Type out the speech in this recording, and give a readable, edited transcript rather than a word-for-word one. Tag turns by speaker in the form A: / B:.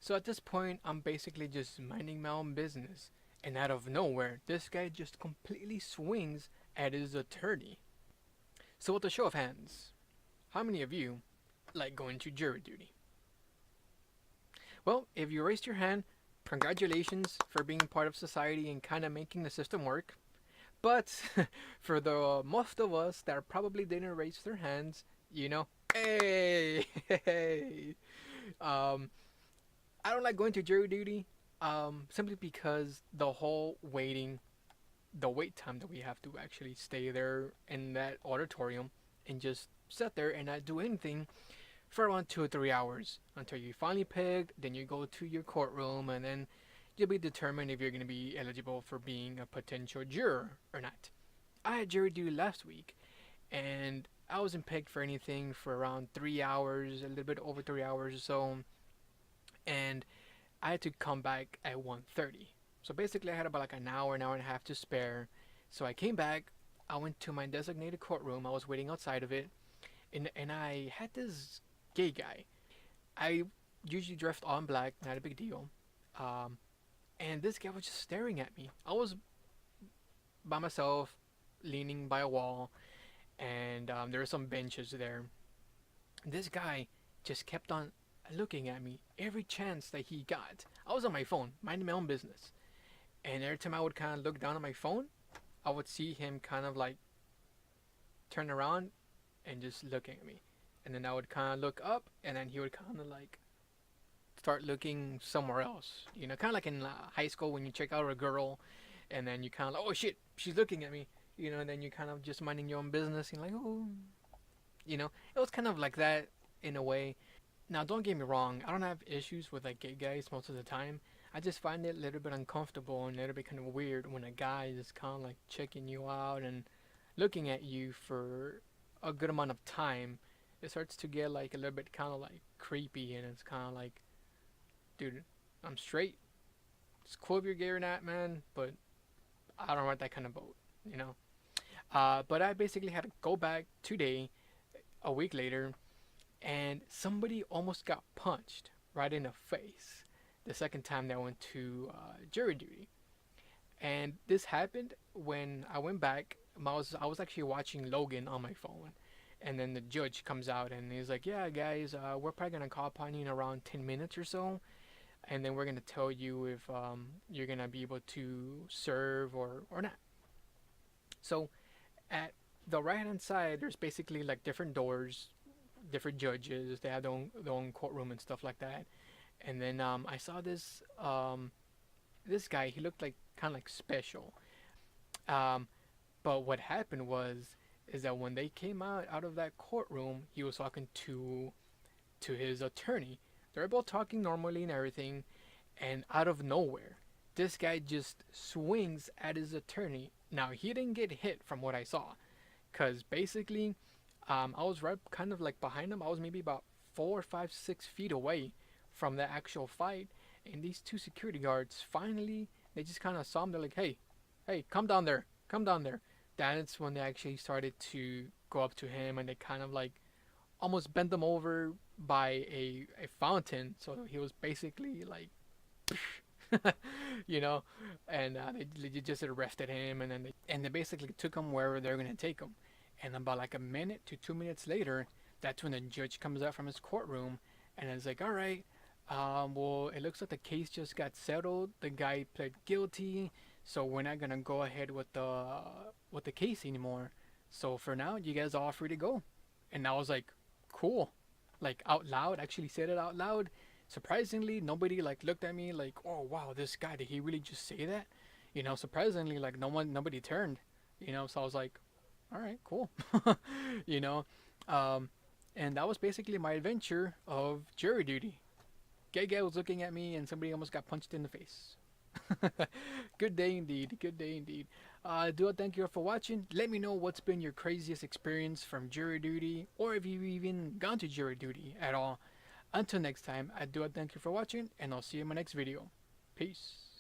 A: So at this point, I'm basically just minding my own business, and out of nowhere, this guy just completely swings at his attorney. So with a show of hands, how many of you like going to jury duty? Well, if you raised your hand, congratulations for being part of society and kind of making the system work. But for the most of us that probably didn't raise their hands, hey, hey, um, I don't like going to jury duty, simply because the wait time that we have to actually stay there in that auditorium and just sit there and not do anything for around 2 or 3 hours until you finally picked. Then you go to your courtroom, and then you'll be determined if you're going to be eligible for being a potential juror or not. I had jury duty last week, and I wasn't picked for anything for around 3 hours, a little bit over 3 hours or so, and I had to come back at 1:30. So basically, I had about like an hour and a half to spare. So I came back. I went to my designated courtroom. I was waiting outside of it, and I had this gay guy. I usually dressed all in black, not a big deal. Um, and this guy was just staring at me. I was by myself, leaning by a wall, and there were some benches there. This guy just kept on looking at me every chance that he got. I was on my phone, minding my own business, and every time I would kind of look down at my phone, I would see him kind of like turn around and just looking at me, and then I would kind of look up, and then he would kind of like start looking somewhere else. Kind of like in high school when you check out a girl, and then you kind of like, oh shit, she's looking at me. And then you kind of just minding your own business, and like, oh, it was kind of like that in a way. Now, don't get me wrong, I don't have issues with like gay guys most of the time. I just find it a little bit uncomfortable and a little bit kind of weird when a guy is kind of like checking you out and looking at you for a good amount of time. It starts to get like a little bit kind of like creepy, and it's kind of like, dude, I'm straight. It's cool if you're gay or not, man, but I don't want that kind of boat, you know? But I basically had to go back today, a week later, and somebody almost got punched right in the face the second time that I went to jury duty. And this happened when I went back. I was actually watching Logan on my phone, and then the judge comes out and he's like, "Yeah, guys, we're probably gonna call upon you in around 10 minutes or so, and then we're gonna tell you if you're gonna be able to serve or not." So at the right hand side, there's basically like different doors, different judges. They have their own courtroom and stuff like that. And then I saw this guy. He looked like kind of like special. Um, but what happened was is that when they came out of that courtroom, he was talking to his attorney. They were both talking normally and everything, and out of nowhere, this guy just swings at his attorney. Now he didn't get hit from what I saw, cause basically, I was right kind of like behind him. I was maybe about 4, 5, 6 feet away from the actual fight, and these two security guards finally they just kind of saw him. They're like, "Hey, hey, come down there, come down there." That's when they actually started to go up to him, and they kind of like almost bent him over by a fountain. So he was basically like, you know, and they just arrested him, and then they basically took him wherever they're gonna take him. And about like a minute to 2 minutes later, that's when the judge comes out from his courtroom, and it's like, all right, well, it looks like the case just got settled. The guy pled guilty, so we're not gonna go ahead with the case anymore. So for now, you guys are all free to go. And I was like, cool, like out loud. Actually said it out loud. Surprisingly, nobody like looked at me like, oh wow, this guy, did he really just say that? Surprisingly, like nobody turned. So I was like, all right, cool. you know, um, and that was basically my adventure of jury duty. Gay guy was looking at me, and somebody almost got punched in the face. Good day indeed. Good day indeed. Do I thank you all for watching? Let me know what's been your craziest experience from jury duty, or if you've even gone to jury duty at all. Until next time, I do thank you for watching, and I'll see you in my next video. Peace.